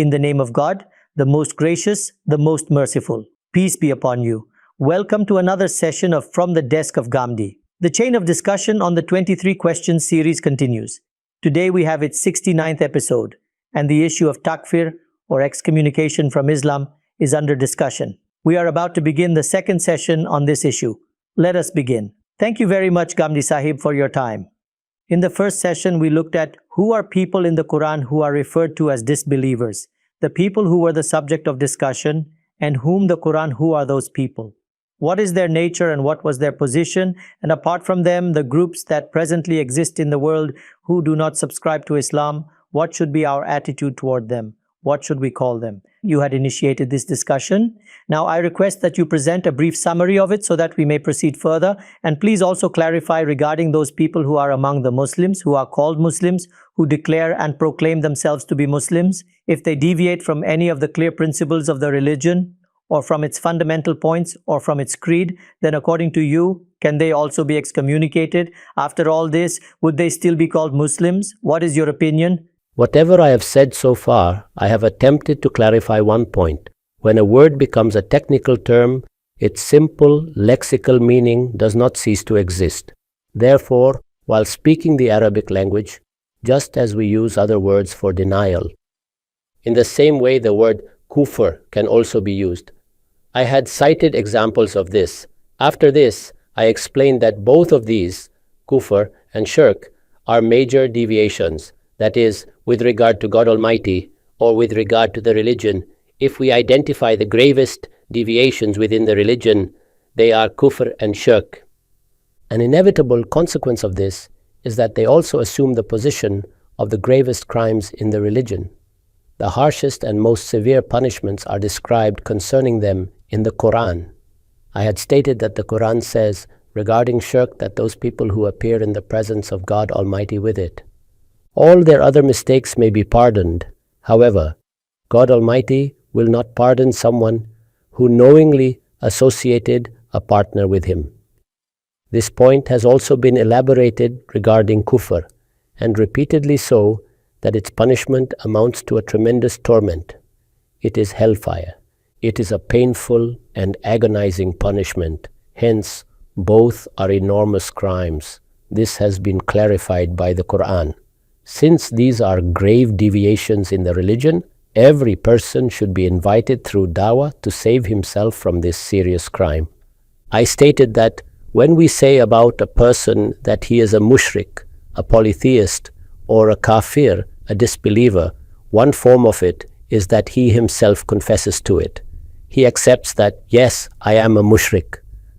In the name of God, the most gracious, the most merciful. Peace be upon you. Welcome to another session of From the Desk of Ghamidi. The chain of discussion on the 23 questions series continues. Today we have its 69th episode, and the issue of takfir or excommunication from Islam is under discussion. We are about to begin the second session on this issue. Let us begin. Thank you very much, Ghamidi Sahib, for your time. In the first session, we looked at who are people in the Quran who are referred to as disbelievers, the people who were the subject of discussion, and whom the Quran, who are those people? What is their nature and what was their position? And apart from them, the groups that presently exist in the world who do not subscribe to Islam, what should be our attitude toward them? What should we call them? You had initiated this discussion. Now I request that you present a brief summary of it so that we may proceed further. And please also clarify regarding those people who are among the Muslims, who are called Muslims, who declare and proclaim themselves to be Muslims. If they deviate from any of the clear principles of the religion, or from its fundamental points, or from its creed, then according to you, can they also be excommunicated? After all this, would they still be called Muslims? What is your opinion? Whatever I have said so far, I have attempted to clarify one point. When a word becomes a technical term, its simple lexical meaning does not cease to exist. Therefore, while speaking the Arabic language, just as we use other words for denial, in the same way the word kufr can also be used. I had cited examples of this. After this, I explained that both of these, kufr and shirk, are major deviations. That is, with regard to God Almighty or with regard to the religion, if we identify the gravest deviations within the religion, they are kufr and shirk. An inevitable consequence of this is that they also assume the position of the gravest crimes in the religion. The harshest and most severe punishments are described concerning them in the Quran. I had stated that the Quran says regarding shirk that those people who appear in the presence of God Almighty with it, all their other mistakes may be pardoned. However, God Almighty will not pardon someone who knowingly associated a partner with Him. This point has also been elaborated regarding kufr, and repeatedly so, that its punishment amounts to a tremendous torment. It is hellfire. It is a painful and agonizing punishment. Hence, both are enormous crimes. This has been clarified by the Quran. Since these are grave deviations in the religion, every person should be invited through dawah to save himself from this serious crime. I stated that when we say about a person that he is a mushrik, a polytheist, or a kafir, a disbeliever, one form of it is that he himself confesses to it. He accepts that, yes, I am a mushrik.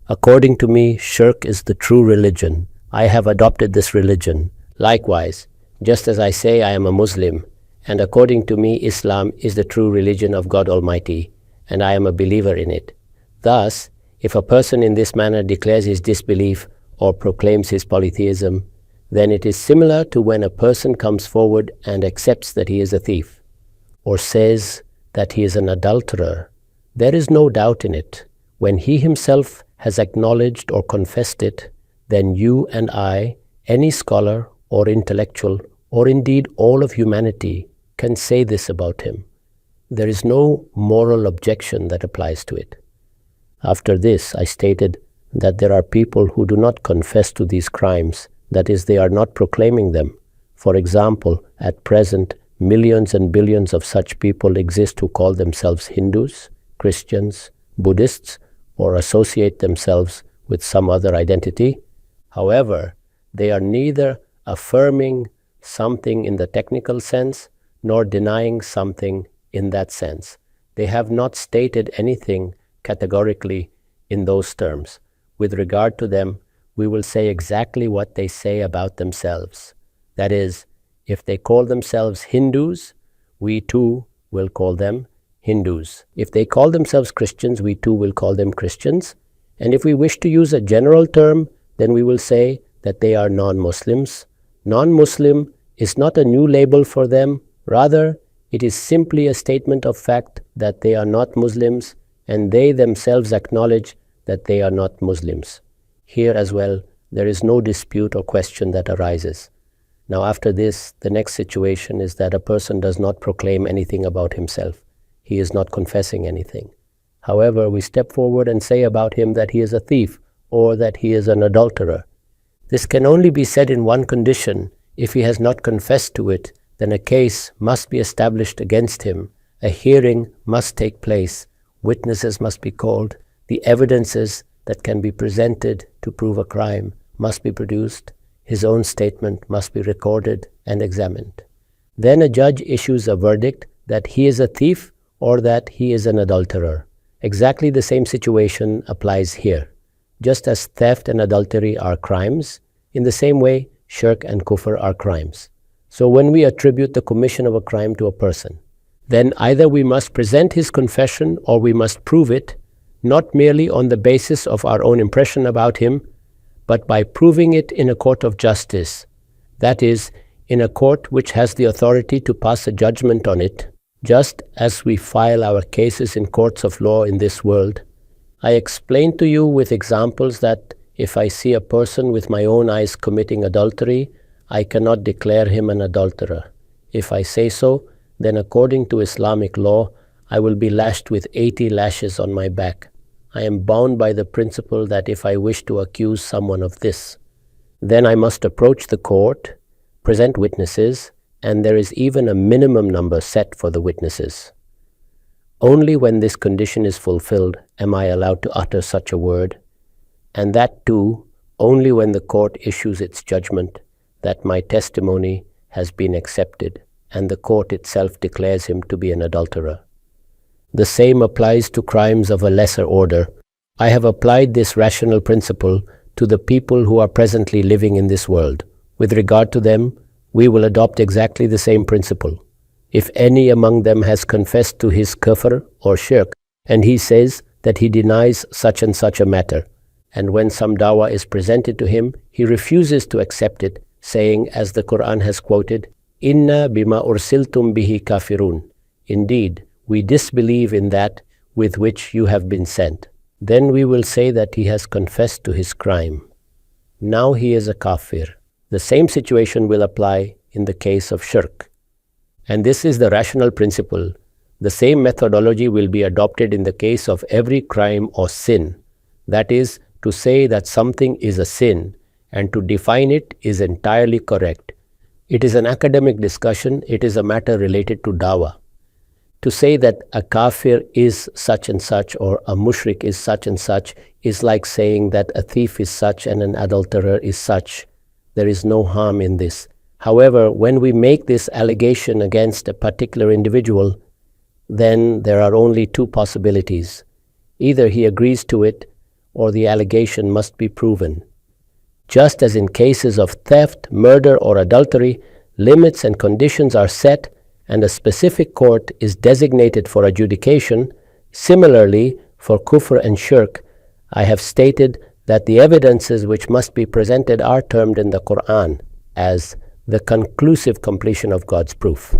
According to me, shirk is the true religion. I have adopted this religion. Likewise, just as I say I am a Muslim, and according to me Islam is the true religion of God Almighty, and I am a believer in it. Thus, if a person in this manner declares his disbelief or proclaims his polytheism, then it is similar to when a person comes forward and accepts that he is a thief, or says that he is an adulterer. There is no doubt in it. When he himself has acknowledged or confessed it, then you and I, any scholar or intellectual, or indeed all of humanity, can say this about him. There is no moral objection that applies to it. After this, I stated that there are people who do not confess to these crimes, that is, they are not proclaiming them. For example, at present, millions and billions of such people exist who call themselves Hindus, Christians, Buddhists, or associate themselves with some other identity. However, they are neither affirming something in the technical sense, nor denying something in that sense. They have not stated anything categorically in those terms. With regard to them, we will say exactly what they say about themselves. That is, if they call themselves Hindus, we too will call them Hindus. If they call themselves Christians, we too will call them Christians. And if we wish to use a general term, then we will say that they are non-Muslims. Non-Muslim is not a new label for them. Rather, it is simply a statement of fact that they are not Muslims, and they themselves acknowledge that they are not Muslims. Here as well, there is no dispute or question that arises. Now after this, the next situation is that a person does not proclaim anything about himself. He is not confessing anything. However, we step forward and say about him that he is a thief or that he is an adulterer. This can only be said in one condition. If he has not confessed to it, then a case must be established against him. A hearing must take place. Witnesses must be called. The evidences that can be presented to prove a crime must be produced. His own statement must be recorded and examined. Then a judge issues a verdict that he is a thief or that he is an adulterer. Exactly the same situation applies here. Just as theft and adultery are crimes, in the same way, shirk and kufr are crimes. So when we attribute the commission of a crime to a person, then either we must present his confession or we must prove it, not merely on the basis of our own impression about him, but by proving it in a court of justice, that is, in a court which has the authority to pass a judgment on it, just as we file our cases in courts of law in this world. I explained to you with examples that if I see a person with my own eyes committing adultery, I cannot declare him an adulterer. If I say so, then according to Islamic law, I will be lashed with 80 lashes on my back. I am bound by the principle that if I wish to accuse someone of this, then I must approach the court, present witnesses, and there is even a minimum number set for the witnesses. Only when this condition is fulfilled am I allowed to utter such a word, and that too only when the court issues its judgment that my testimony has been accepted and the court itself declares him to be an adulterer. The same applies to crimes of a lesser order. I have applied this rational principle to the people who are presently living in this world. With regard to them, we will adopt exactly the same principle. If any among them has confessed to his kufr or shirk, and he says that he denies such and such a matter, and when some dawah is presented to him, he refuses to accept it, saying, as the Quran has quoted, "Inna bima ursiltum bihi kafirun." Indeed, we disbelieve in that with which you have been sent. Then we will say that he has confessed to his crime. Now he is a kafir. The same situation will apply in the case of shirk. And this is the rational principle. The same methodology will be adopted in the case of every crime or sin. That is, to say that something is a sin and to define it is entirely correct. It is an academic discussion. It is a matter related to dawah. To say that a kafir is such and such or a mushrik is such and such is like saying that a thief is such and an adulterer is such. There is no harm in this. However, when we make this allegation against a particular individual, then there are only two possibilities. Either he agrees to it or the allegation must be proven. Just as in cases of theft, murder, or adultery, limits and conditions are set and a specific court is designated for adjudication, similarly, for kufr and shirk, I have stated that the evidences which must be presented are termed in the Quran as the conclusive completion of God's proof.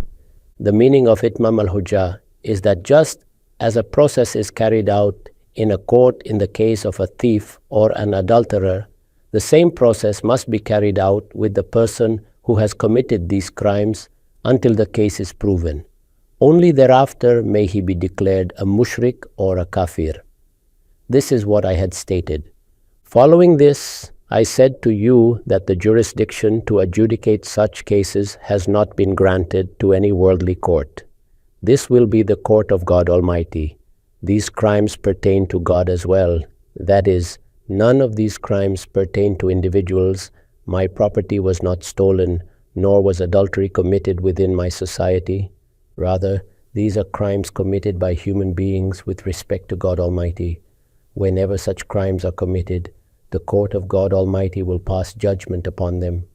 The meaning of Itmam al-Hujjah is that just as a process is carried out in a court in the case of a thief or an adulterer, the same process must be carried out with the person who has committed these crimes until the case is proven. Only thereafter may he be declared a mushrik or a kafir. This is what I had stated. Following this, I said to you that the jurisdiction to adjudicate such cases has not been granted to any worldly court. This will be the court of God Almighty. These crimes pertain to God as well. That is, none of these crimes pertain to individuals. My property was not stolen, nor was adultery committed within my society. Rather, these are crimes committed by human beings with respect to God Almighty. Whenever such crimes are committed, the court of God Almighty will pass judgment upon them.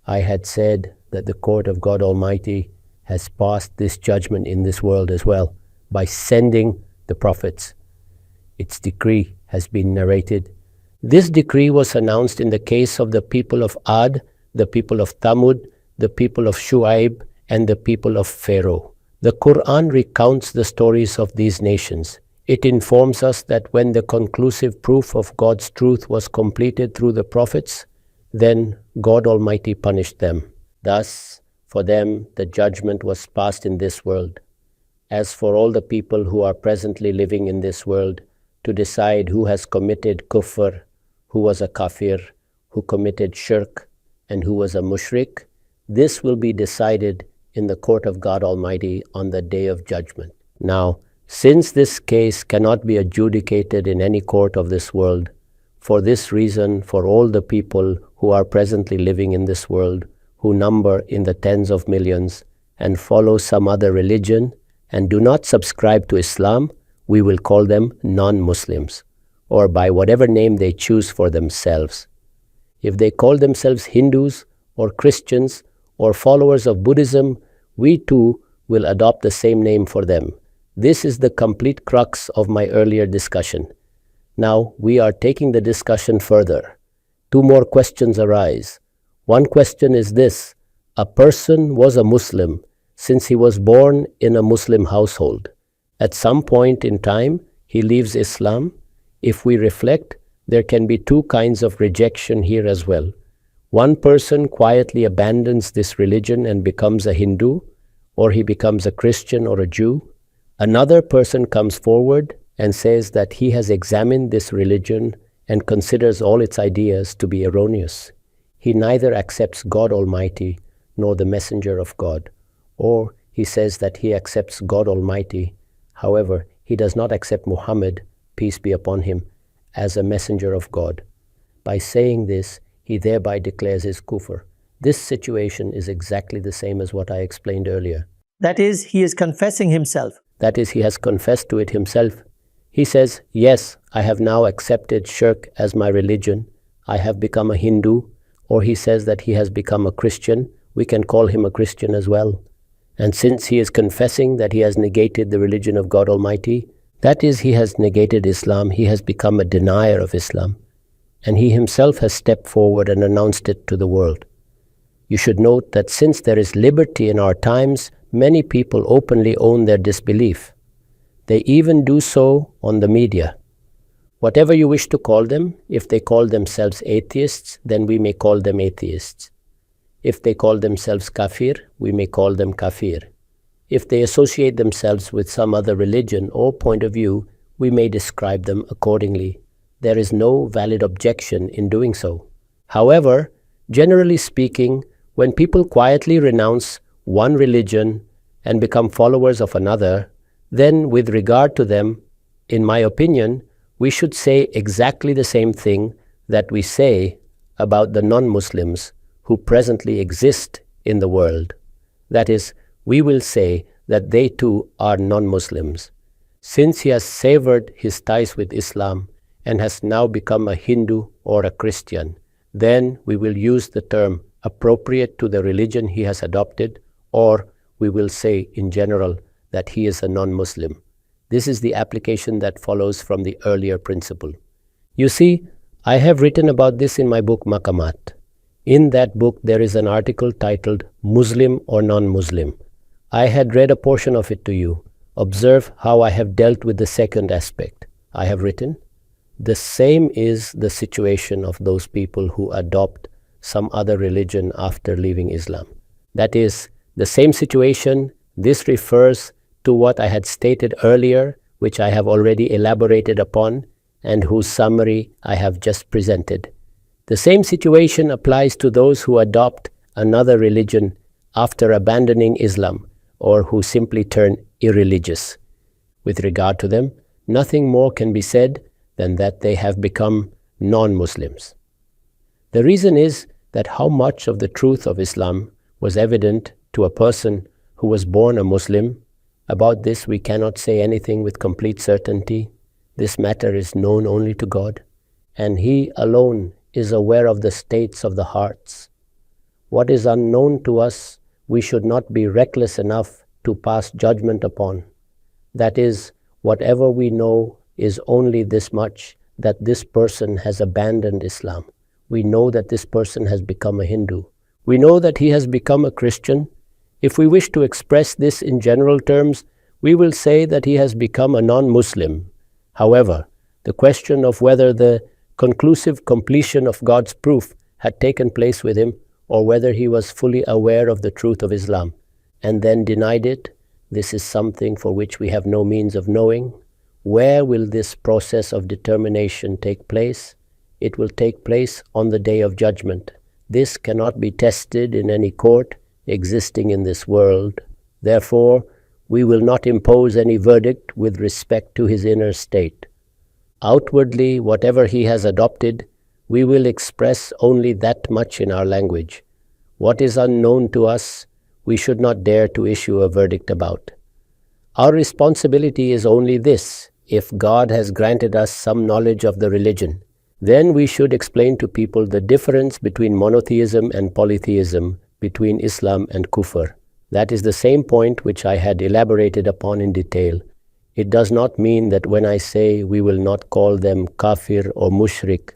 I had said that the court of God Almighty has passed this judgment in this world as well by sending the prophets. Its decree has been narrated. This decree was announced in the case of the people of Ad, the people of Thamud, the people of Shu'aib, and the people of Pharaoh. The Quran recounts the stories of these nations. It informs us that when the conclusive proof of God's truth was completed through the prophets, then God Almighty punished them. Thus, for them, the judgment was passed in this world. As for all the people who are presently living in this world, to decide who has committed kufr, who was a kafir, who committed shirk, and who was a mushrik, this will be decided in the court of God Almighty on the day of judgment. Now, since this case cannot be adjudicated in any court of this world, for this reason, for all the people who are presently living in this world, who number in the tens of millions, and follow some other religion, and do not subscribe to Islam, we will call them non-Muslims, or by whatever name they choose for themselves. If they call themselves Hindus, or Christians, or followers of Buddhism, we too will adopt the same name for them. This is the complete crux of my earlier discussion. Now we are taking the discussion further. Two more questions arise. One question is this: a person was a Muslim since he was born in a Muslim household. At some point in time, he leaves Islam. If we reflect, there can be two kinds of rejection here as well. One person quietly abandons this religion and becomes a Hindu, or he becomes a Christian or a Jew. Another person comes forward and says that he has examined this religion and considers all its ideas to be erroneous. He neither accepts God Almighty nor the messenger of God, or he says that he accepts God Almighty. However, he does not accept Muhammad, peace be upon him, as a messenger of God. By saying this, he thereby declares his kufr. This situation is exactly the same as what I explained earlier. That is, he is confessing himself. That is, he has confessed to it himself. He says, yes, I have now accepted shirk as my religion. I have become a Hindu. Or he says that he has become a Christian. We can call him a Christian as well. And since he is confessing that he has negated the religion of God Almighty, that is, he has negated Islam, he has become a denier of Islam. And he himself has stepped forward and announced it to the world. You should note that since there is liberty in our times, many people openly own their disbelief. They even do so on the media. Whatever you wish to call them, if they call themselves atheists, then we may call them atheists. If they call themselves kafir, we may call them kafir. If they associate themselves with some other religion or point of view, we may describe them accordingly. There is no valid objection in doing so. However, generally speaking, when people quietly renounce one religion and become followers of another, then with regard to them, in my opinion, we should say exactly the same thing that we say about the non-Muslims who presently exist in the world. That is, we will say that they too are non-Muslims. Since he has severed his ties with Islam and has now become a Hindu or a Christian, then we will use the term appropriate to the religion he has adopted, or we will say in general that he is a non-Muslim. This is the application that follows from the earlier principle. You see, I have written about this in my book Maqamat. In that book, there is an article titled Muslim or Non-Muslim. I had read a portion of it to you. Observe how I have dealt with the second aspect. I have written, the same is the situation of those people who adopt some other religion after leaving Islam. That is, the same situation. This refers to what I had stated earlier, which I have already elaborated upon, and whose summary I have just presented. The same situation applies to those who adopt another religion after abandoning Islam, or who simply turn irreligious. With regard to them, nothing more can be said than that they have become non-Muslims. The reason is that how much of the truth of Islam was evident to a person who was born a Muslim. About this we cannot say anything with complete certainty. This matter is known only to God, and He alone is aware of the states of the hearts. What is unknown to us, we should not be reckless enough to pass judgment upon. That is, whatever we know is only this much, that this person has abandoned Islam. We know that this person has become a Hindu. We know that he has become a Christian. If we wish to express this in general terms, we will say that he has become a non-Muslim. However, the question of whether the conclusive completion of God's proof had taken place with him, or whether he was fully aware of the truth of Islam and then denied it, this is something for which we have no means of knowing. Where will this process of determination take place? It will take place on the day of judgment. This cannot be tested in any court existing in this world. Therefore, we will not impose any verdict with respect to his inner state. Outwardly, whatever he has adopted, we will express only that much in our language. What is unknown to us, we should not dare to issue a verdict about. Our responsibility is only this: if God has granted us some knowledge of the religion, then we should explain to people the difference between monotheism and polytheism, between Islam and Kufr. That is the same point which I had elaborated upon in detail. It does not mean that when I say we will not call them kafir or mushrik,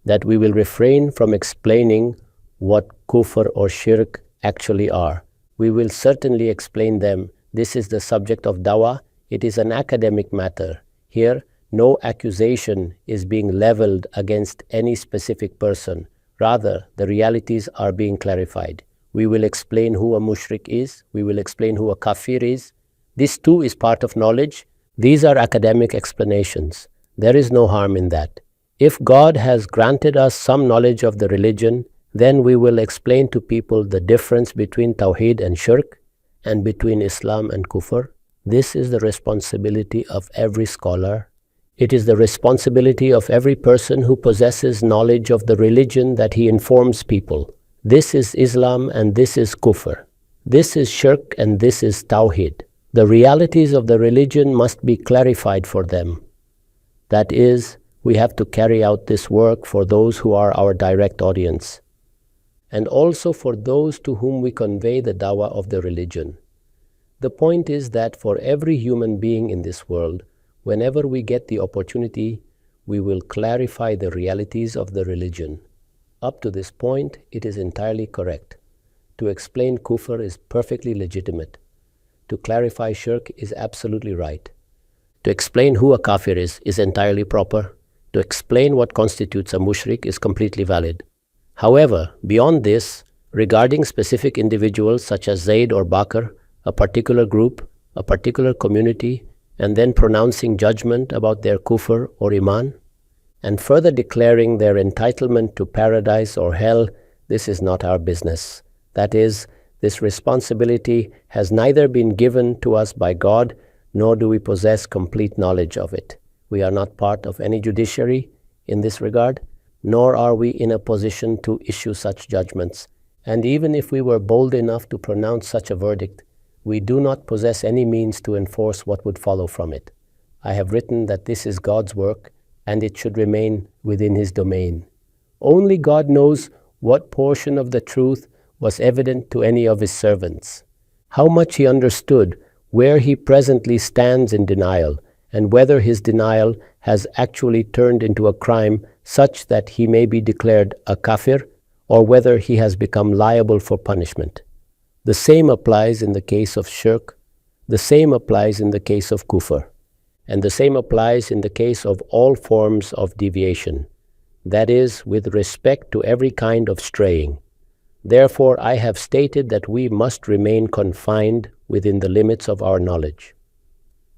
that we will refrain from explaining what kufr or shirk actually are. We will certainly explain them. This is the subject of dawah. It is an academic matter. Here, no accusation is being leveled against any specific person. Rather, the realities are being clarified. We will explain who a mushrik is. We will explain who a kafir is. This too is part of knowledge. These are academic explanations. There is no harm in that. If God has granted us some knowledge of the religion, then we will explain to people the difference between Tawheed and Shirk and between Islam and Kufr. This is the responsibility of every scholar. It is the responsibility of every person who possesses knowledge of the religion that he informs people. This is Islam and this is Kufr. This is Shirk and this is Tawheed. The realities of the religion must be clarified for them. That is, we have to carry out this work for those who are our direct audience, and also for those to whom we convey the dawah of the religion. The point is that for every human being in this world, whenever we get the opportunity, we will clarify the realities of the religion. Up to this point, it is entirely correct. To explain kufr is perfectly legitimate. To clarify shirk is absolutely right. To explain who a kafir is entirely proper. To explain what constitutes a mushrik is completely valid. However, beyond this, regarding specific individuals such as Zayd or Bakr, a particular group, a particular community, and then pronouncing judgment about their kufr or iman, and further declaring their entitlement to paradise or hell, this is not our business. That is, this responsibility has neither been given to us by God, nor do we possess complete knowledge of it. We are not part of any judiciary in this regard, nor are we in a position to issue such judgments. And even if we were bold enough to pronounce such a verdict, we do not possess any means to enforce what would follow from it. I have written that this is God's work, and it should remain within His domain. Only God knows what portion of the truth was evident to any of His servants, how much He understood, where He presently stands in denial, and whether His denial has actually turned into a crime such that He may be declared a kafir, or whether He has become liable for punishment. The same applies in the case of shirk, the same applies in the case of kufr, and the same applies in the case of all forms of deviation, that is, with respect to every kind of straying. Therefore, I have stated that we must remain confined within the limits of our knowledge.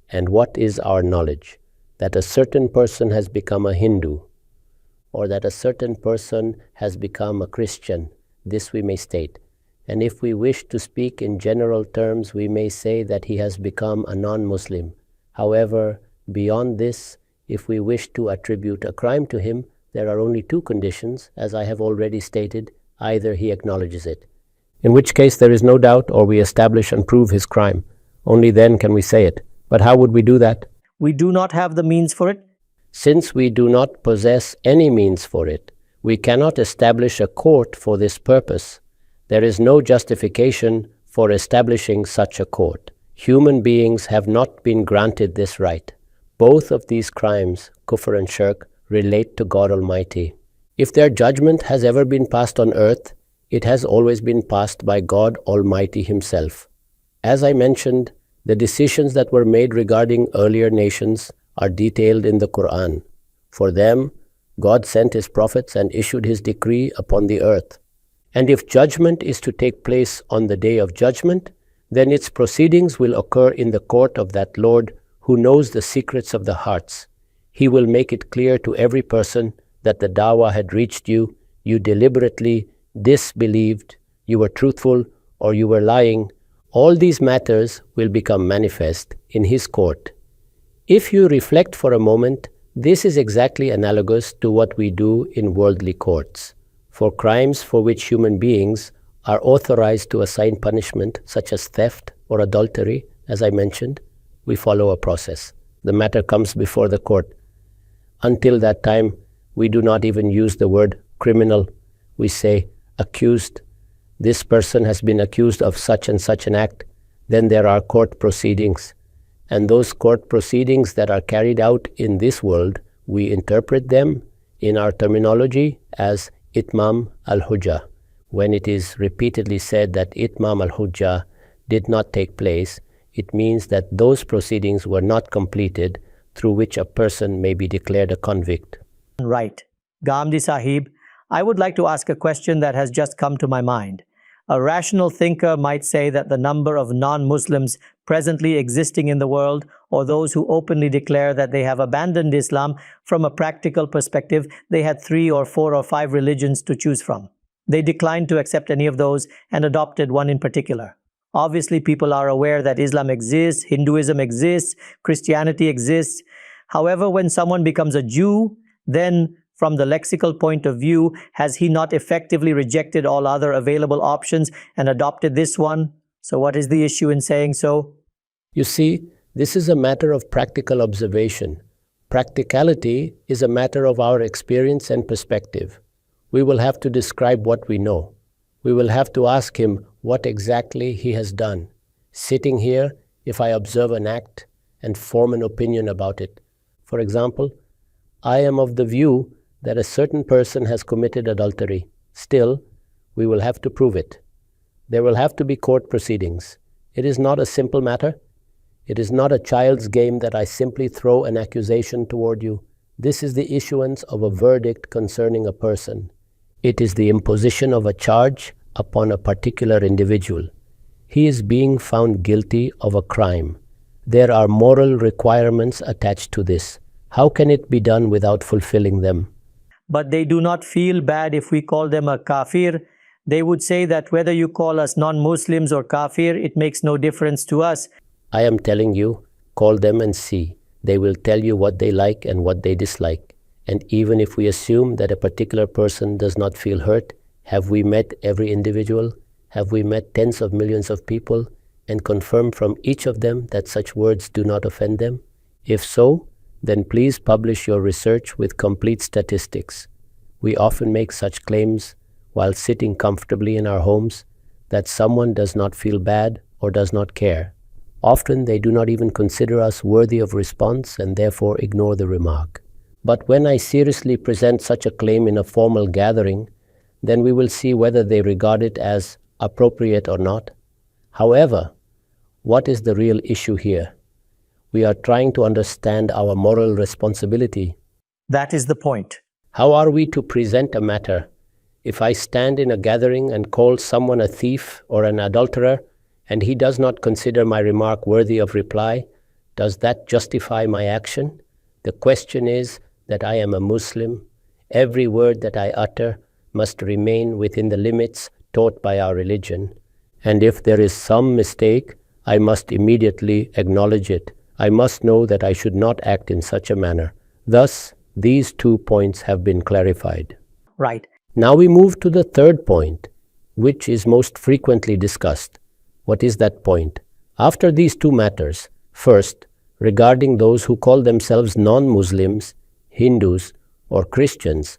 And what is our knowledge? That a certain person has become a Hindu, or that a certain person has become a Christian, this we may state. And if we wish to speak in general terms, we may say that he has become a non-Muslim. However, beyond this, if we wish to attribute a crime to him, there are only two conditions, as I have already stated. Either he acknowledges it, in which case there is no doubt, or we establish and prove his crime. Only then can we say it. But how would we do that? We do not have the means for it. Since we do not possess any means for it, we cannot establish a court for this purpose. There is no justification for establishing such a court. Human beings have not been granted this right. Both of these crimes, kufr and shirk, relate to God Almighty. If their judgment has ever been passed on earth, it has always been passed by God Almighty Himself. As I mentioned, the decisions that were made regarding earlier nations are detailed in the Quran. For them, God sent His prophets and issued His decree upon the earth. And if judgment is to take place on the day of judgment, then its proceedings will occur in the court of that Lord who knows the secrets of the hearts. He will make it clear to every person that the dawah had reached you, you deliberately disbelieved, you were truthful, or you were lying. All these matters will become manifest in his court. If you reflect for a moment, this is exactly analogous to what we do in worldly courts. For crimes for which human beings are authorized to assign punishment, such as theft or adultery, as I mentioned, we follow a process. The matter comes before the court. Until that time, we do not even use the word criminal. We say accused. This person has been accused of such and such an act. Then there are court proceedings. And those court proceedings that are carried out in this world, we interpret them in our terminology as Itmam al-Hujjah. When it is repeatedly said that Itmam al-Hujjah did not take place, it means that those proceedings were not completed through which a person may be declared a convict. Right. Ghamidi Sahib, I would like to ask a question that has just come to my mind. A rational thinker might say that the number of non-Muslims presently existing in the world, or those who openly declare that they have abandoned Islam, from a practical perspective, they had 3 or 4 or 5 religions to choose from. They declined to accept any of those and adopted one in particular. Obviously, people are aware that Islam exists, Hinduism exists, Christianity exists. However, when someone becomes a Jew, then from the lexical point of view, has he not effectively rejected all other available options and adopted this one? So what is the issue in saying so? You see, this is a matter of practical observation. Practicality is a matter of our experience and perspective. We will have to describe what we know. We will have to ask him what exactly he has done. Sitting here, if I observe an act and form an opinion about it. For example, I am of the view that a certain person has committed adultery. Still, we will have to prove it. There will have to be court proceedings. It is not a simple matter. It is not a child's game that I simply throw an accusation toward you. This is the issuance of a verdict concerning a person. It is the imposition of a charge upon a particular individual. He is being found guilty of a crime. There are moral requirements attached to this. How can it be done without fulfilling them? But they do not feel bad if we call them a kafir. They would say that whether you call us non-Muslims or kafir, it makes no difference to us. I am telling you, call them and see. They will tell you what they like and what they dislike. And even if we assume that a particular person does not feel hurt, have we met every individual? Have we met tens of millions of people and confirmed from each of them that such words do not offend them? If so, then please publish your research with complete statistics. We often make such claims while sitting comfortably in our homes that someone does not feel bad or does not care. Often they do not even consider us worthy of response and therefore ignore the remark. But when I seriously present such a claim in a formal gathering, then we will see whether they regard it as appropriate or not. However, what is the real issue here? We are trying to understand our moral responsibility. That is the point. How are we to present a matter? If I stand in a gathering and call someone a thief or an adulterer, and he does not consider my remark worthy of reply, does that justify my action? The question is that I am a Muslim. Every word that I utter must remain within the limits taught by our religion. And if there is some mistake, I must immediately acknowledge it. I must know that I should not act in such a manner. Thus, these 2 points have been clarified. Right. Now we move to the third point, which is most frequently discussed. What is that point? After these 2 matters, first, regarding those who call themselves non-Muslims, Hindus, or Christians,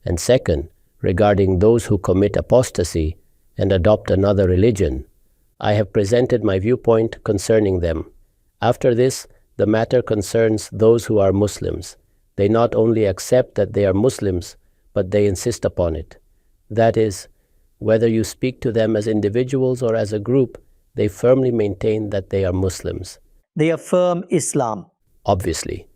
and second, regarding those who commit apostasy and adopt another religion, I have presented my viewpoint concerning them. After this, the matter concerns those who are Muslims. They not only accept that they are Muslims, but they insist upon it. That is, whether you speak to them as individuals or as a group, they firmly maintain that they are Muslims. They affirm Islam. Obviously.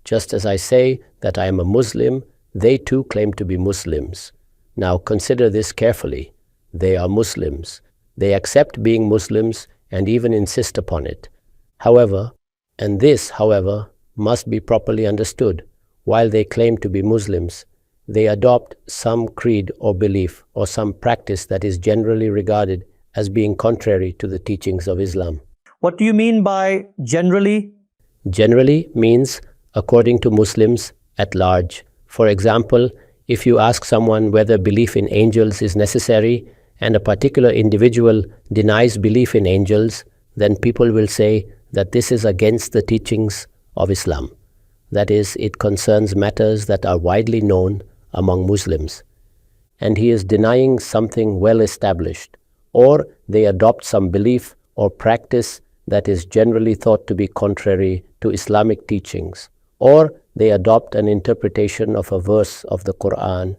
Just as I say that I am a Muslim, they too claim to be Muslims. Now consider this carefully. They are Muslims. They accept being Muslims and even insist upon it. However, and this, however, must be properly understood, while they claim to be Muslims, they adopt some creed or belief or some practice that is generally regarded as being contrary to the teachings of Islam. What do you mean by generally? Generally means according to Muslims at large. For example, if you ask someone whether belief in angels is necessary and a particular individual denies belief in angels, then people will say that this is against the teachings of Islam. That is, it concerns matters that are widely known among Muslims. And he is denying something well established, or they adopt some belief or practice that is generally thought to be contrary to Islamic teachings, or they adopt an interpretation of a verse of the Quran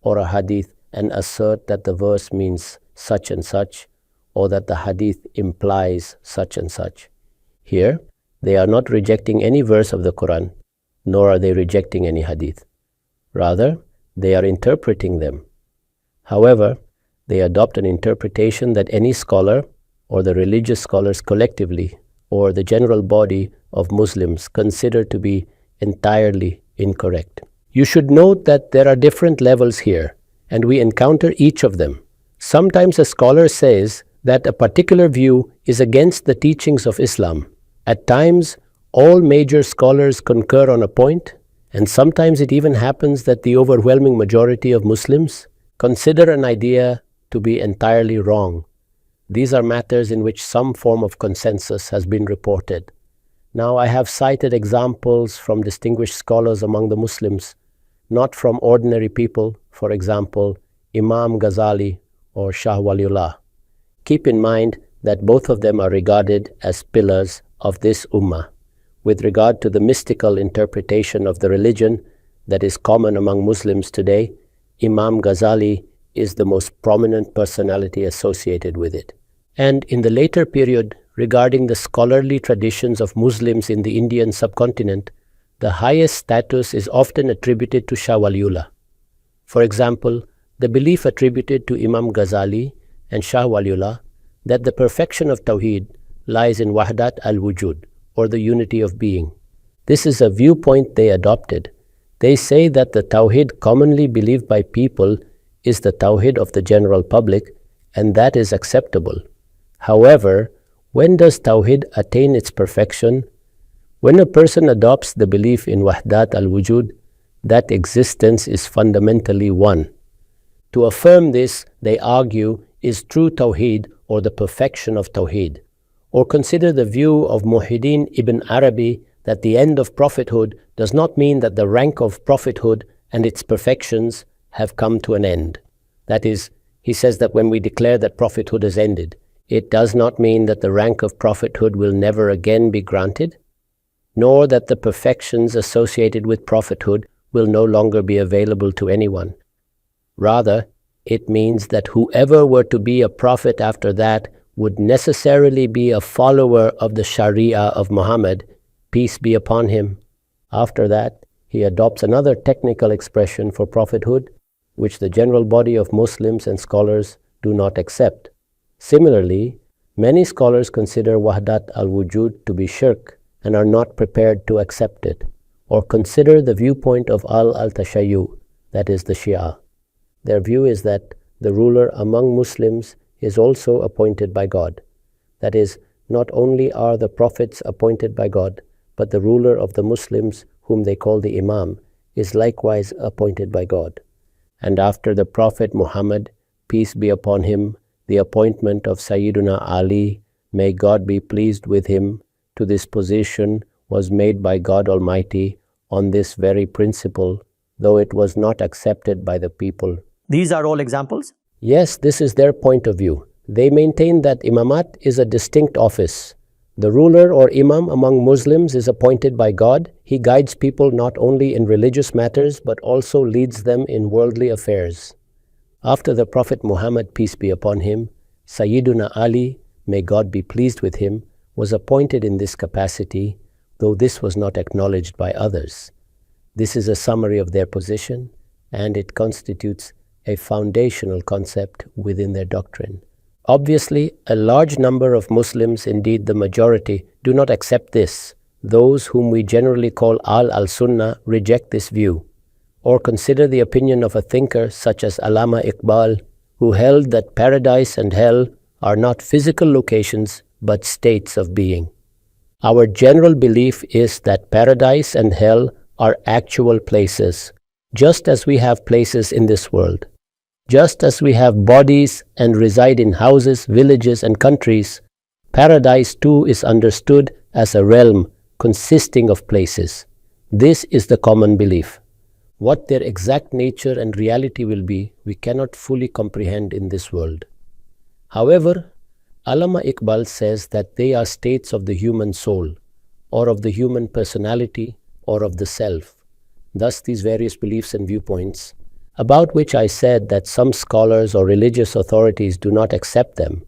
or a hadith and assert that the verse means such and such, or that the hadith implies such and such. Here, they are not rejecting any verse of the Quran, nor are they rejecting any hadith. Rather, they are interpreting them. However, they adopt an interpretation that any scholar, or the religious scholars collectively, or the general body of Muslims consider to be entirely incorrect. You should note that there are different levels here, and we encounter each of them. Sometimes a scholar says that a particular view is against the teachings of Islam. At times, all major scholars concur on a point, and sometimes it even happens that the overwhelming majority of Muslims consider an idea to be entirely wrong. These are matters in which some form of consensus has been reported. Now, I have cited examples from distinguished scholars among the Muslims, not from ordinary people, for example, Imam Ghazali or Shah Waliullah. Keep in mind that both of them are regarded as pillars of this ummah. With regard to the mystical interpretation of the religion that is common among Muslims today, Imam Ghazali is the most prominent personality associated with it. And in the later period, regarding the scholarly traditions of Muslims in the Indian subcontinent, the highest status is often attributed to Shah Waliullah. For example, the belief attributed to Imam Ghazali and Shah Waliullah that the perfection of Tawheed lies in Wahdat al-Wujud, or the unity of being. This is a viewpoint they adopted. They say that the Tawheed commonly believed by people is the Tawheed of the general public, and that is acceptable. However, when does Tawheed attain its perfection? When a person adopts the belief in Wahdat al-Wujud, that existence is fundamentally one. To affirm this, they argue, is true Tawheed or the perfection of Tawheed. Or consider the view of Muhyiddin ibn Arabi that the end of prophethood does not mean that the rank of prophethood and its perfections have come to an end. That is, he says that when we declare that prophethood has ended, it does not mean that the rank of prophethood will never again be granted, nor that the perfections associated with prophethood will no longer be available to anyone. Rather, it means that whoever were to be a prophet after that would necessarily be a follower of the Sharia of Muhammad, peace be upon him. After that, he adopts another technical expression for prophethood, which the general body of Muslims and scholars do not accept. Similarly, many scholars consider Wahdat al-Wujud to be shirk and are not prepared to accept it, or consider the viewpoint of al-Tashayyu, that is the Shia. Their view is that the ruler among Muslims is also appointed by God. That is, not only are the prophets appointed by God, but the ruler of the Muslims, whom they call the Imam, is likewise appointed by God. And after the Prophet Muhammad, peace be upon him, the appointment of Sayyiduna Ali, may God be pleased with him, to this position was made by God Almighty on this very principle, though it was not accepted by the people. These are all examples? Yes, this is their point of view. They maintain that imamat is a distinct office. The ruler or imam among Muslims is appointed by God. He guides people not only in religious matters, but also leads them in worldly affairs. After the Prophet Muhammad, peace be upon him, Sayyiduna Ali, may God be pleased with him, was appointed in this capacity, though this was not acknowledged by others. This is a summary of their position, and it constitutes a foundational concept within their doctrine. Obviously, a large number of Muslims, indeed the majority, do not accept this. Those whom we generally call al-Sunnah reject this view, or consider the opinion of a thinker such as Allama Iqbal, who held that paradise and hell are not physical locations but states of being. Our general belief is that paradise and hell are actual places, just as we have places in this world. Just as we have bodies and reside in houses, villages, and countries, paradise too is understood as a realm consisting of places. This is the common belief. What their exact nature and reality will be, we cannot fully comprehend in this world. However, Allama Iqbal says that they are states of the human soul, or of the human personality, or of the self. Thus, these various beliefs and viewpoints, about which I said that some scholars or religious authorities do not accept them,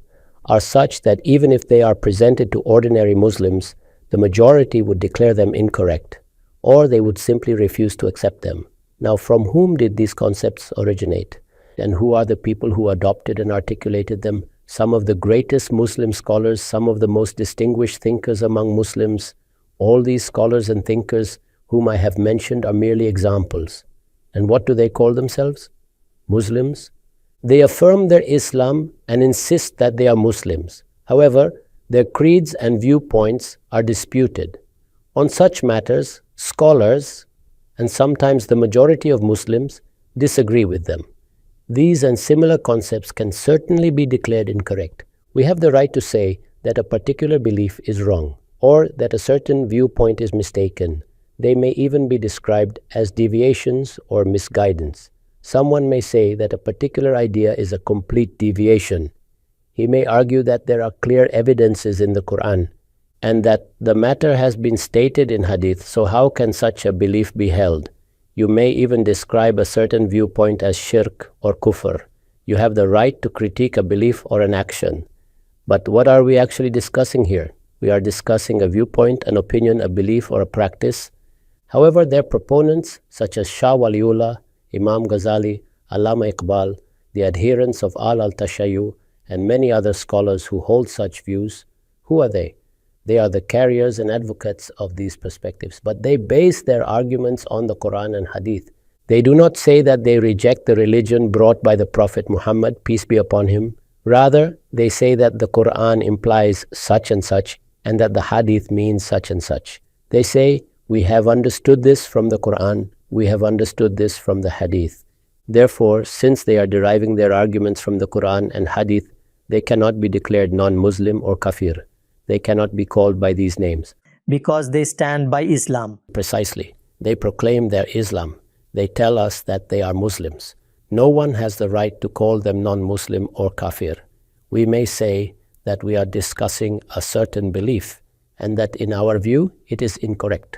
are such that even if they are presented to ordinary Muslims, the majority would declare them incorrect, or they would simply refuse to accept them. Now, from whom did these concepts originate? And who are the people who adopted and articulated them? Some of the greatest Muslim scholars, some of the most distinguished thinkers among Muslims. All these scholars and thinkers whom I have mentioned are merely examples. And what do they call themselves? Muslims. They affirm their Islam and insist that they are Muslims. However, their creeds and viewpoints are disputed. On such matters, scholars, and sometimes the majority of Muslims, disagree with them. These and similar concepts can certainly be declared incorrect. We have the right to say that a particular belief is wrong, or that a certain viewpoint is mistaken. They may even be described as deviations or misguidance. Someone may say that a particular idea is a complete deviation. He may argue that there are clear evidences in the Quran, and that the matter has been stated in hadith, so how can such a belief be held? You may even describe a certain viewpoint as shirk or kufr. You have the right to critique a belief or an action. But what are we actually discussing here? We are discussing a viewpoint, an opinion, a belief, or a practice. However, their proponents, such as Shah Waliullah, Imam Ghazali, Allama Iqbal, the adherents of al-Tashayyu, and many other scholars who hold such views, who are they? They are the carriers and advocates of these perspectives, but they base their arguments on the Quran and Hadith. They do not say that they reject the religion brought by the Prophet Muhammad, peace be upon him. Rather, they say that the Quran implies such and such, and that the Hadith means such and such. They say, we have understood this from the Quran, we have understood this from the Hadith. Therefore, since they are deriving their arguments from the Quran and Hadith, they cannot be declared non-Muslim or kafir. They cannot be called by these names. Because they stand by Islam. Precisely. They proclaim their Islam. They tell us that they are Muslims. No one has the right to call them non-Muslim or kafir. We may say that we are discussing a certain belief, and that in our view it is incorrect.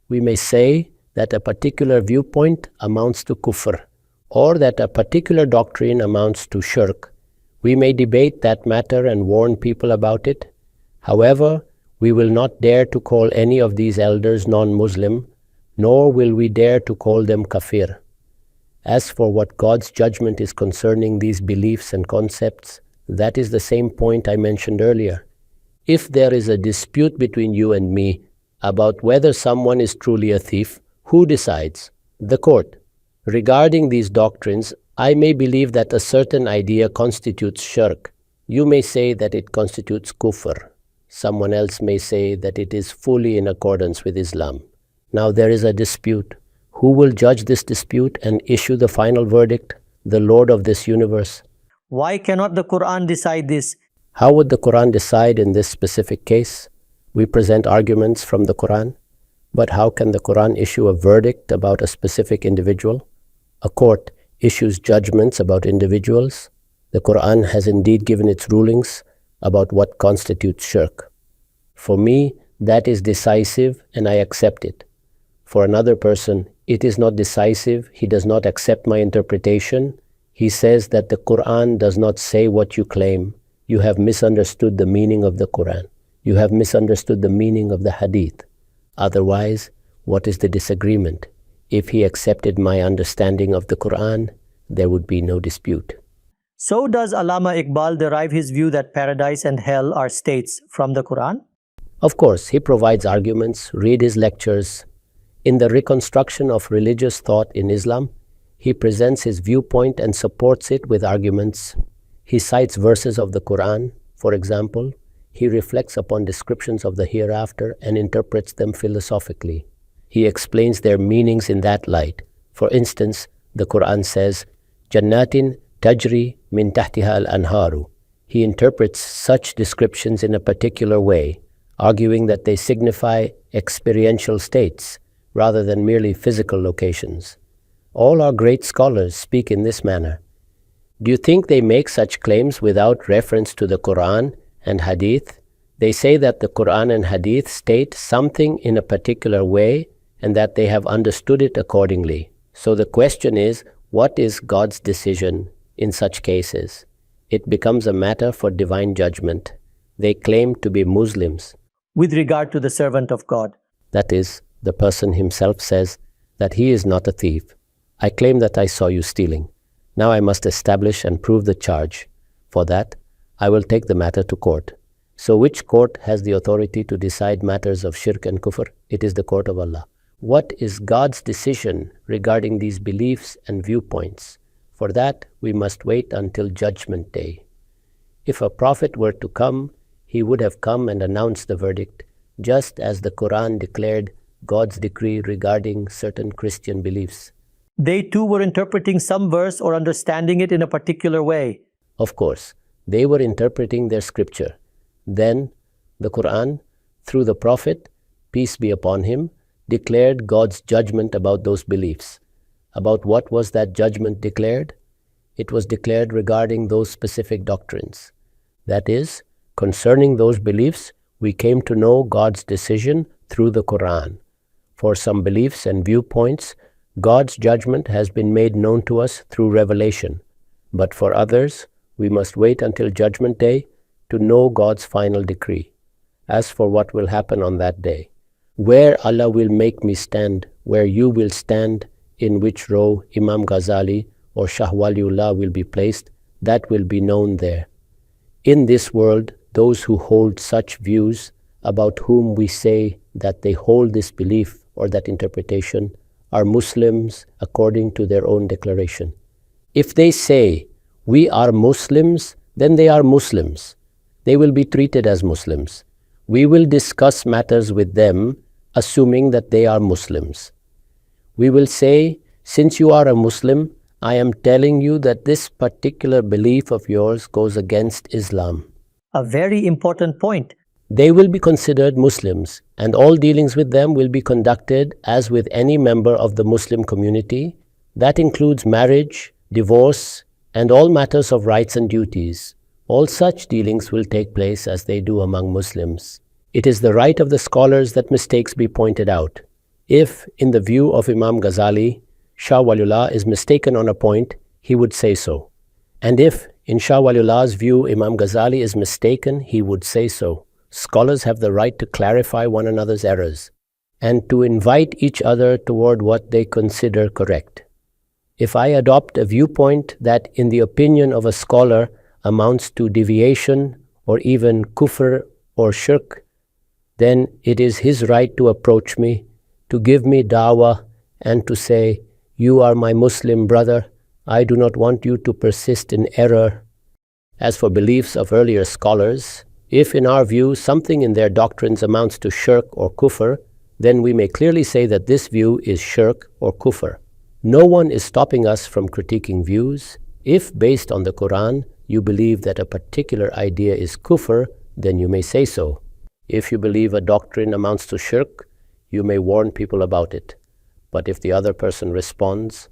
We may say that a particular viewpoint amounts to kufr, or that a particular doctrine amounts to shirk. We may debate that matter and warn people about it. However, we will not dare to call any of these elders non-Muslim, nor will we dare to call them kafir. As for what God's judgment is concerning these beliefs and concepts, that is the same point I mentioned earlier. If there is a dispute between you and me about whether someone is truly a thief, who decides? The court. Regarding these doctrines, I may believe that a certain idea constitutes shirk. You may say that it constitutes kufr. Someone else may say that it is fully in accordance with Islam. Now there is a dispute. Who will judge this dispute and issue the final verdict? The Lord of this universe. Why cannot the Quran decide this? How would the Quran decide in this specific case? We present arguments from the Quran, but how can the Quran issue a verdict about a specific individual? A court issues judgments about individuals. The Quran has indeed given its rulings about what constitutes shirk. For me, that is decisive and I accept it. For another person, it is not decisive, he does not accept my interpretation. He says that the Quran does not say what you claim. You have misunderstood the meaning of the Quran. You have misunderstood the meaning of the Hadith. Otherwise, what is the disagreement? If he accepted my understanding of the Quran, there would be no dispute. So does Allama Iqbal derive his view that paradise and hell are states from the Quran? Of course, he provides arguments, read his lectures. In the reconstruction of religious thought in Islam, he presents his viewpoint and supports it with arguments. He cites verses of the Quran, for example. He reflects upon descriptions of the hereafter and interprets them philosophically. He explains their meanings in that light. For instance, the Quran says, Jannatin tajri min tahtiha al-anharu. He interprets such descriptions in a particular way, arguing that they signify experiential states rather than merely physical locations. All our great scholars speak in this manner. Do you think they make such claims without reference to the Quran and Hadith? They say that the Quran and Hadith state something in a particular way and that they have understood it accordingly. So the question is, what is God's decision in such cases? It becomes a matter for divine judgment. They claim to be Muslims. With regard to the servant of God, That is, the person himself says that he is not a thief. I claim that I saw you stealing. Now I must establish and prove the charge. For that, I will take the matter to court. So which court has the authority to decide matters of shirk and kufr? It is the court of Allah. What is God's decision regarding these beliefs and viewpoints? For that, we must wait until Judgment Day. If a prophet were to come, he would have come and announced the verdict, just as the Quran declared God's decree regarding certain Christian beliefs. they too were interpreting some verse or understanding it in a particular way. Of course, they were interpreting their scripture. Then, the Quran, through the Prophet, peace be upon him, declared God's judgment about those beliefs. About what was that judgment declared? It was declared regarding those specific doctrines. That is, concerning those beliefs, we came to know God's decision through the Quran. For some beliefs and viewpoints, God's judgment has been made known to us through revelation. But for others, we must wait until Judgment Day to know God's final decree. As for what will happen on that day, where Allah will make me stand, where you will stand, in which row Imam Ghazali or Shah Waliullah will be placed, that will be known there. In this world, those who hold such views, about whom we say that they hold this belief or that interpretation, are Muslims according to their own declaration. If they say, we are Muslims, then they are Muslims. They will be treated as Muslims. We will discuss matters with them, assuming that they are Muslims. We will say, since you are a Muslim, I am telling you that this particular belief of yours goes against Islam. A very important point. They will be considered Muslims, and all dealings with them will be conducted as with any member of the Muslim community. That includes marriage, divorce, and all matters of rights and duties. All such dealings will take place as they do among Muslims. It is the right of the scholars that mistakes be pointed out. If, in the view of Imam Ghazali, Shah Waliullah is mistaken on a point, he would say so. And if, in Shah Waliullah's view, Imam Ghazali is mistaken, he would say so. Scholars have the right to clarify one another's errors and to invite each other toward what they consider correct. If I adopt a viewpoint that, in the opinion of a scholar, amounts to deviation or even kufr or shirk, then it is his right to approach me, to give me dawah, and to say, you are my Muslim brother, I do not want you to persist in error. As for beliefs of earlier scholars, if in our view something in their doctrines amounts to shirk or kufr, then we may clearly say that this view is shirk or kufr. No one is stopping us from critiquing views. If, based on the Quran, you believe that a particular idea is kufr, then you may say so. If you believe a doctrine amounts to shirk, you may warn people about it. But if the other person responds,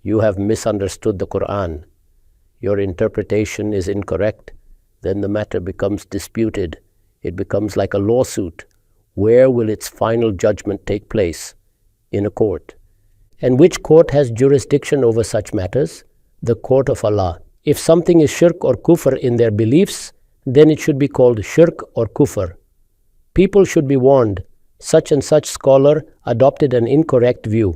you have misunderstood the Quran, your interpretation is incorrect, then the matter becomes disputed. It becomes like a lawsuit. Where will its final judgment take place? In a court. And which court has jurisdiction over such matters? The court of Allah. If something is shirk or kufr in their beliefs, then it should be called shirk or kufr. People should be warned, such and such scholar adopted an incorrect view.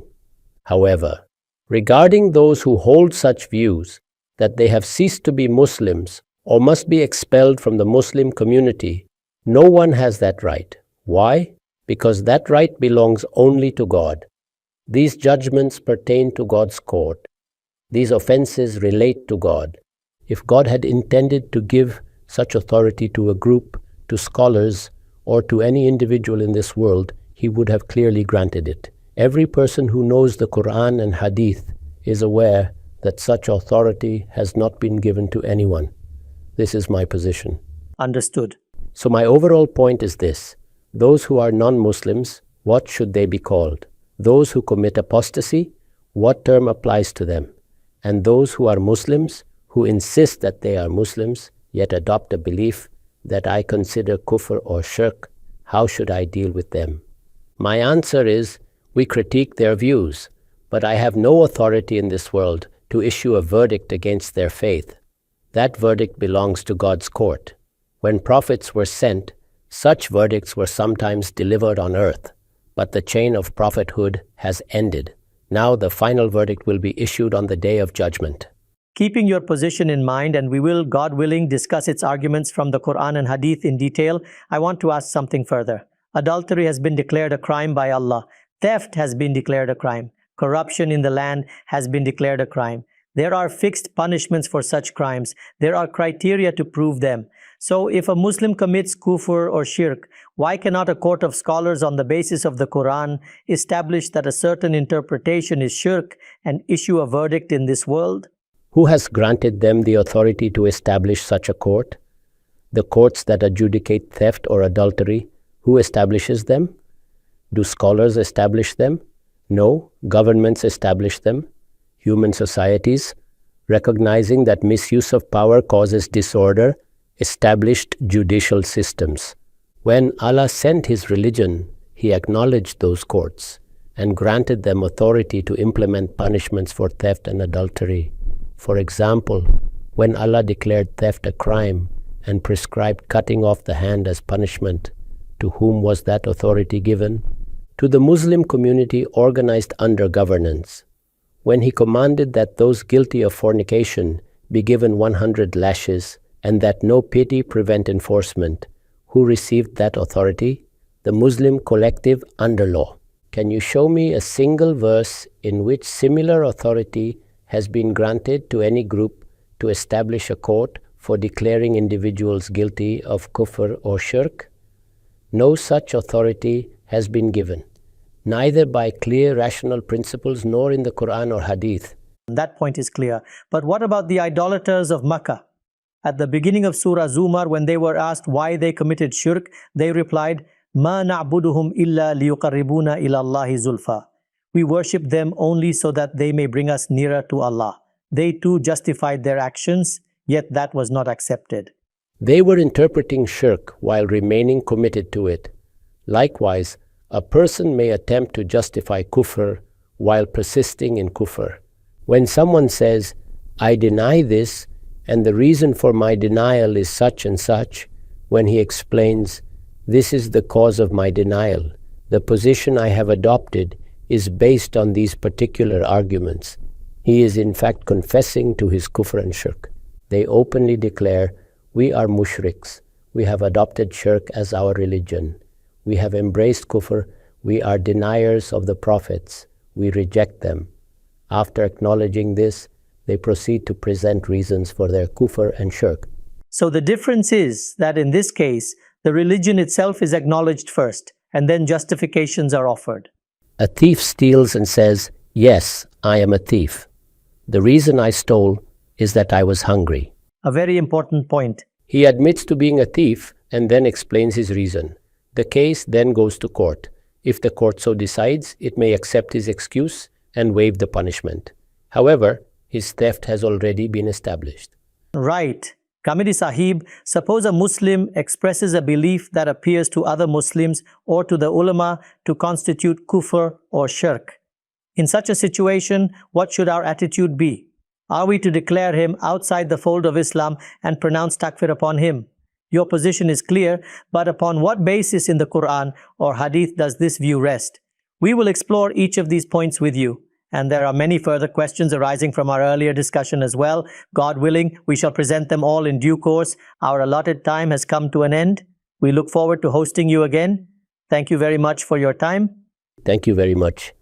However, Regarding those who hold such views that they have ceased to be Muslims or must be expelled from the Muslim community, no one has that right. Why? Because that right belongs only to God. These judgments pertain to God's court. These offenses relate to God. If God had intended to give such authority to a group, to scholars, or to any individual in this world, He would have clearly granted it. Every person who knows the Quran and Hadith is aware that such authority has not been given to anyone. This is my position. Understood. So my overall point is this. Those who are non-Muslims, what should they be called? Those who commit apostasy, what term applies to them? And those who are Muslims, who insist that they are Muslims, yet adopt a belief that I consider kufr or shirk, how should I deal with them? My answer is, we critique their views, but I have no authority in this world to issue a verdict against their faith. That verdict belongs to God's court. When prophets were sent, such verdicts were sometimes delivered on earth, but the chain of prophethood has ended. Now the final verdict will be issued on the day of judgment. Keeping your position in mind, and we will, God willing, discuss its arguments from the Quran and Hadith in detail, I want to ask something further. Adultery has been declared a crime by Allah. Theft has been declared a crime. Corruption in the land has been declared a crime. There are fixed punishments for such crimes. There are criteria to prove them. So if a Muslim commits kufr or shirk, why cannot a court of scholars on the basis of the Quran establish that a certain interpretation is shirk and issue a verdict in this world? Who has granted them the authority to establish such a court? The courts that adjudicate theft or adultery, who establishes them? Do scholars establish them? No, governments establish them. Human societies, recognizing that misuse of power causes disorder, established judicial systems. When Allah sent His religion, He acknowledged those courts and granted them authority to implement punishments for theft and adultery. For example, when Allah declared theft a crime and prescribed cutting off the hand as punishment, to whom was that authority given? To the Muslim community organized under governance. When He commanded that those guilty of fornication be given 100 lashes and that no pity prevent enforcement, who received that authority? The Muslim collective under law. Can you show me a single verse in which similar authority has been granted to any group to establish a court for declaring individuals guilty of kufr or shirk? No such authority has been given, neither by clear rational principles nor in the Quran or Hadith. That point is clear. But what about the idolaters of Makkah? At the beginning of Surah Zumar, when they were asked why they committed shirk, they replied, "Ma na'buduhum illa liyuqarribuna ila Allahi zulfa." We worship them only so that they may bring us nearer to Allah. They too justified their actions, yet that was not accepted. They were interpreting shirk while remaining committed to it. Likewise, a person may attempt to justify kufr while persisting in kufr. When someone says, "I deny this, and the reason for my denial is such and such," when he explains, "This is the cause of my denial. The position I have adopted is based on these particular arguments," he is in fact confessing to his kufr and shirk. They openly declare, "We are mushriks. We have adopted shirk as our religion. We have embraced kufr. We are deniers of the prophets. We reject them." After acknowledging this, they proceed to present reasons for their kufr and shirk. So the difference is that in this case, the religion itself is acknowledged first, and then justifications are offered. A thief steals and says, "Yes, I am a thief. The reason I stole is that I was hungry." A very important point. He admits to being a thief and then explains his reason. The case then goes to court. If the court so decides, it may accept his excuse and waive the punishment. However, his theft has already been established. Right. Ghamidi Sahib, suppose a Muslim expresses a belief that appears to other Muslims or to the ulama to constitute kufr or shirk. In such a situation, what should our attitude be? Are we to declare him outside the fold of Islam and pronounce takfir upon him? Your position is clear, but upon what basis in the Quran or Hadith does this view rest? We will explore each of these points with you. And there are many further questions arising from our earlier discussion as well. God willing, we shall present them all in due course. Our allotted time has come to an end. We look forward to hosting you again. Thank you very much for your time. Thank you very much.